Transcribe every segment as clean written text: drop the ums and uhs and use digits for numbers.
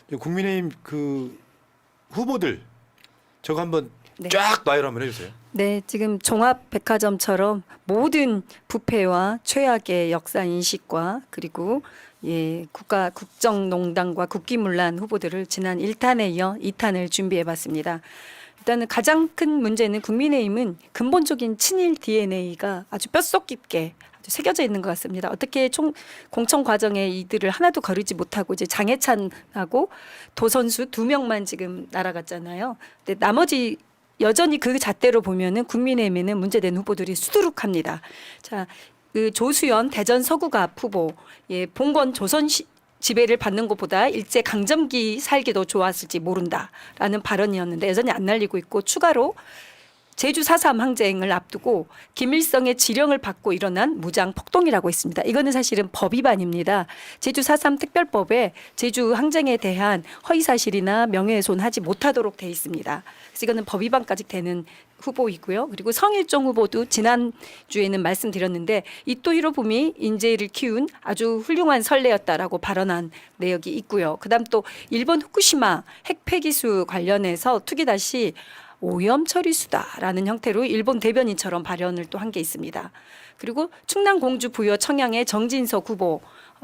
국민의힘 그 후보들 저거 한번 네. 쫙 나열 한번 해주세요. 네, 지금 종합백화점처럼 모든 부패와 최악의 역사 인식과 그리고 국가 국정농단과 국기문란 후보들을 지난 1탄에 이어 2탄을 준비해봤습니다. 일단은 가장 큰 문제는 국민의힘은 근본적인 친일 DNA가 아주 뼛속 깊게 아주 새겨져 있는 것 같습니다. 어떻게 공천 과정에 이들을 하나도 거르지 못하고 이제 장해찬하고 도선수 2명만 지금 날아갔잖아요. 근데 나머지 여전히 그 잣대로 보면은 국민의힘에는 문제된 후보들이 수두룩합니다. 자, 그 조수연 대전 서구갑 후보, 봉건 조선 지배를 받는 것보다 일제 강점기 살기도 좋았을지 모른다라는 발언이었는데 여전히 안 날리고 있고, 추가로 제주 4.3 항쟁을 앞두고 김일성의 지령을 받고 일어난 무장 폭동이라고 있습니다. 이거는 사실은 법 위반입니다. 제주 4.3 특별법에 제주 항쟁에 대한 허위사실이나 명예훼손하지 못하도록 돼 있습니다. 그래서 이거는 법 위반까지 되는 후보이고요. 그리고 성일종 후보도 지난주에는 말씀드렸는데 이토 히로부미 인재를 키운 아주 훌륭한 선례였다라고 발언한 내역이 있고요. 그다음 또 일본 후쿠시마 핵 폐기수 관련해서 투기다시 오염 처리수다라는 형태로 일본 대변인처럼 발언을 또 한 게 있습니다. 그리고 충남 공주 부여 청양의 정진석 후보,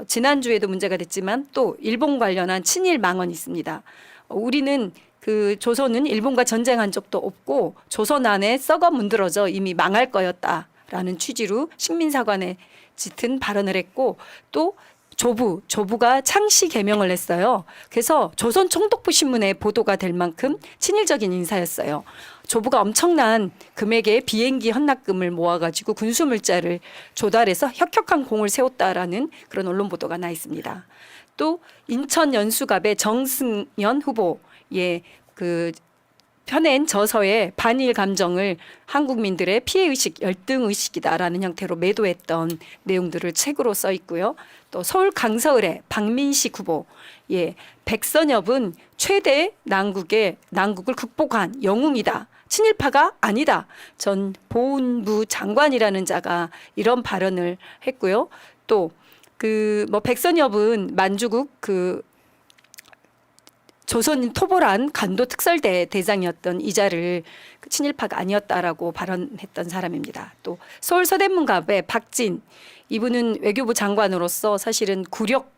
지난주에도 문제가 됐지만 또 일본 관련한 친일 망언이 있습니다. 우리는 그 조선은 일본과 전쟁한 적도 없고 조선 안에 썩어 문드러져 이미 망할 거였다라는 취지로 식민사관에 짙은 발언을 했고, 또 조부가 창씨 개명을 했어요. 그래서 조선 총독부 신문에 보도가 될 만큼 친일적인 인사였어요. 조부가 엄청난 금액의 비행기 헌납금을 모아가지고 군수물자를 조달해서 혁혁한 공을 세웠다라는 그런 언론 보도가 나 있습니다. 또 인천 연수갑의 정승연 후보, 그 펴낸 저서에 반일 감정을 한국민들의 피해의식, 열등의식이다라는 형태로 매도했던 내용들을 책으로 써 있고요. 또 서울 강서을의 박민식 후보, 백선엽은 최대 난국을 극복한 영웅이다. 친일파가 아니다. 전 보훈부 장관이라는 자가 이런 발언을 했고요. 또 백선엽은 만주국 조선 토벌한 간도 특설대 대장이었던 이자를 친일파가 아니었다라고 발언했던 사람입니다. 또 서울 서대문갑의 박진, 이분은 외교부 장관으로서 사실은 굴욕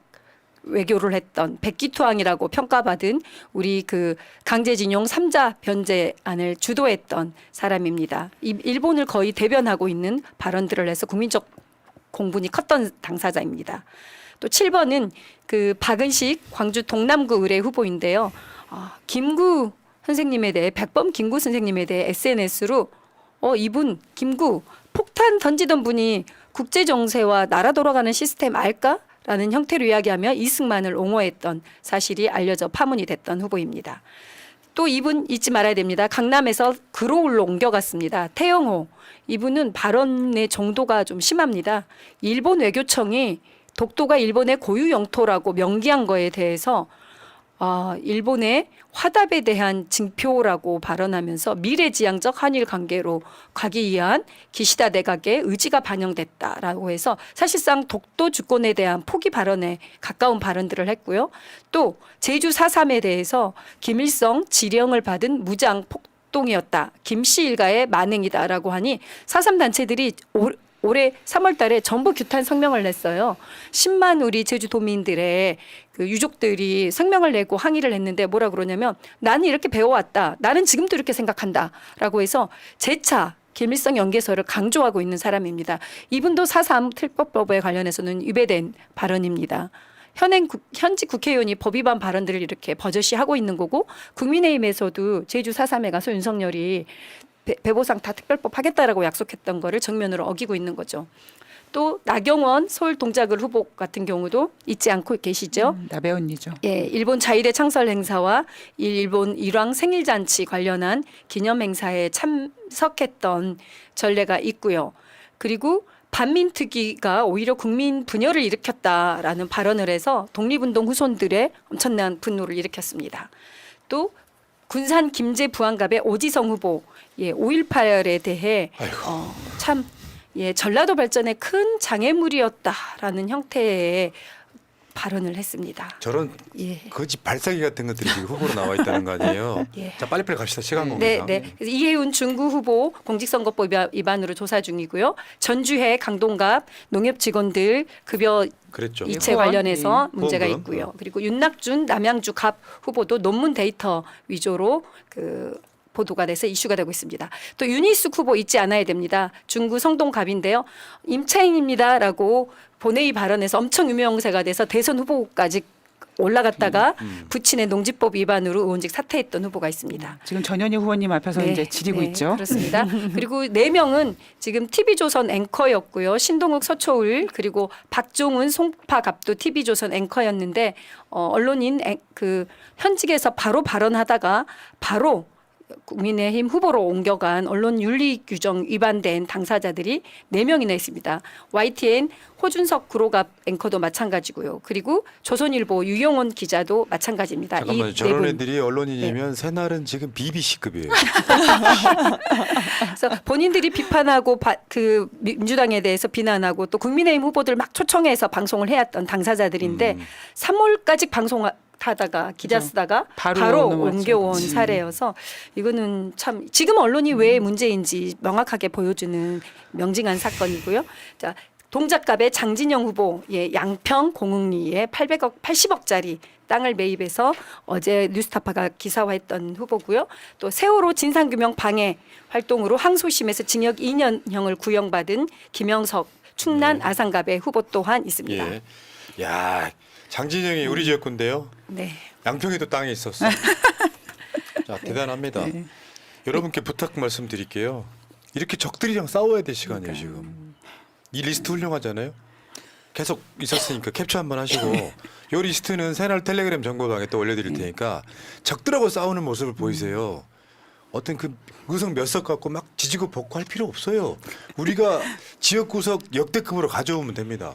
외교를 했던 백기투항이라고 평가받은 우리 그 강제징용 3자 변제안을 주도했던 사람입니다. 일본을 거의 대변하고 있는 발언들을 해서 국민적 공분이 컸던 당사자입니다. 또 7번은 그 박은식 광주 동남구 의뢰 후보인데요. 김구 선생님에 대해, 백범 김구 선생님에 대해 SNS로 이분 김구 폭탄 던지던 분이 국제 정세와 나라 돌아가는 시스템 알까? 라는 형태로 이야기하며 이승만을 옹호했던 사실이 알려져 파문이 됐던 후보입니다. 또 이분 잊지 말아야 됩니다. 강남에서 그로울로 옮겨갔습니다. 태영호, 이분은 발언의 정도가 좀 심합니다. 일본 외교청이 독도가 일본의 고유 영토라고 명기한 거에 대해서 일본의 화답에 대한 징표라고 발언하면서 미래지향적 한일 관계로 가기 위한 기시다 내각의 의지가 반영됐다라고 해서 사실상 독도 주권에 대한 포기 발언에 가까운 발언들을 했고요. 또 제주 4.3에 대해서 김일성 지령을 받은 무장 폭동이었다. 김씨 일가의 만행이다라고 하니 4.3 단체들이 올해 3월 달에 전부 규탄 성명을 냈어요. 10만 우리 제주도민들의 그 유족들이 성명을 내고 항의를 했는데 뭐라 그러냐면, 나는 이렇게 배워왔다. 나는 지금도 이렇게 생각한다. 라고 해서 재차 김일성 연계설을 강조하고 있는 사람입니다. 이분도 4.3 특별법에 관련해서는 위배된 발언입니다. 현직 국회의원이 법 위반 발언들을 이렇게 버젓이 하고 있는 거고, 국민의힘에서도 제주 4.3에 가서 윤석열이 배보상 다 특별법 하겠다라고 약속했던 거를 정면으로 어기고 있는 거죠. 또 나경원 서울 동작을 후보 같은 경우도 잊지 않고 계시죠. 나배언니죠. 일본 자위대 창설 행사와 일본 일왕 생일잔치 관련한 기념 행사에 참석했던 전례가 있고요. 그리고 반민특위가 오히려 국민 분열을 일으켰다라는 발언을 해서 독립운동 후손들의 엄청난 분노를 일으켰습니다. 또 군산 김제 부안갑의 오지성 후보, 5.18에 대해 전라도 발전에 큰 장애물이었다라는 형태의 발언을 했습니다. 저런 예. 거짓 발사기 같은 것들이 지금 후보로 나와 있다는 거 아니에요? 예. 자 빨리빨리 갑시다. 시간 네, 공개상. 네. 그래서 이해운 중구 후보 공직선거법 위반으로 조사 중이고요. 전주회 강동갑 농협 직원들 급여 그랬죠. 이체 후원, 관련해서 문제가 후원금. 있고요. 그리고 윤낙준 남양주 갑 후보도 논문 데이터 위조로 보도가 돼서 이슈가 되고 있습니다. 또 윤희숙 후보 잊지 않아야 됩니다. 중구 성동갑인데요. 임차인입니다라고 본회의 발언에서 엄청 유명세가 돼서 대선 후보까지 올라갔다가 부친의 농지법 위반으로 의원직 사퇴했던 후보가 있습니다. 지금 전현희 후보님 앞에서 이제 지리고 있죠. 그렇습니다. 그리고 4명은 지금 TV조선 앵커였고요. 신동욱 서초울 그리고 박종훈 송파갑도 TV조선 앵커였는데 언론인 현직에서 바로 발언하다가 바로 국민의힘 후보로 옮겨간 언론 윤리 규정 위반된 당사자들이 4명이나 있습니다. YTN 호준석 구로갑 앵커도 마찬가지고요. 그리고 조선일보 유용원 기자도 마찬가지입니다. 잠깐만요. 이 저런 네 분. 애들이 언론인이면 새날은 지금 BBC급이에요. 그래서 본인들이 비판하고 그 민주당에 대해서 비난하고 또 국민의힘 후보들 막 초청해서 방송을 해왔던 당사자들인데 3월까지 방송하다가 기자 그죠. 쓰다가 바로 바로 넘어왔죠. 옮겨온 사례여서 이거는 참 지금 언론이 왜 문제인지 명확하게 보여주는 명징한 사건이고요. 자. 동작갑의 장진영 후보, 양평 공흥리에 80억짜리 땅을 매입해서 어제 뉴스타파가 기사화했던 후보고요. 또 세월호 진상규명 방해 활동으로 항소심에서 징역 2년형을 구형받은 김영석 충남 아산갑의 후보 또한 있습니다. 예. 야 장진영이 우리 지역구인데요. 네. 양평에도 땅이 있었어. 자 대단합니다. 네. 여러분께 부탁 말씀드릴게요. 이렇게 적들이랑 싸워야 될 시간이에요 지금. 이 리스트 훌륭하잖아요. 계속 있었으니까 캡처 한번 하시고 이 리스트는 새날 텔레그램 정보방에 또 올려드릴 테니까 적들하고 싸우는 모습을 보이세요. 어떤 그 의석 몇 석 갖고 막 지지고 볶고 할 필요 없어요. 우리가 지역 구석 역대급으로 가져오면 됩니다.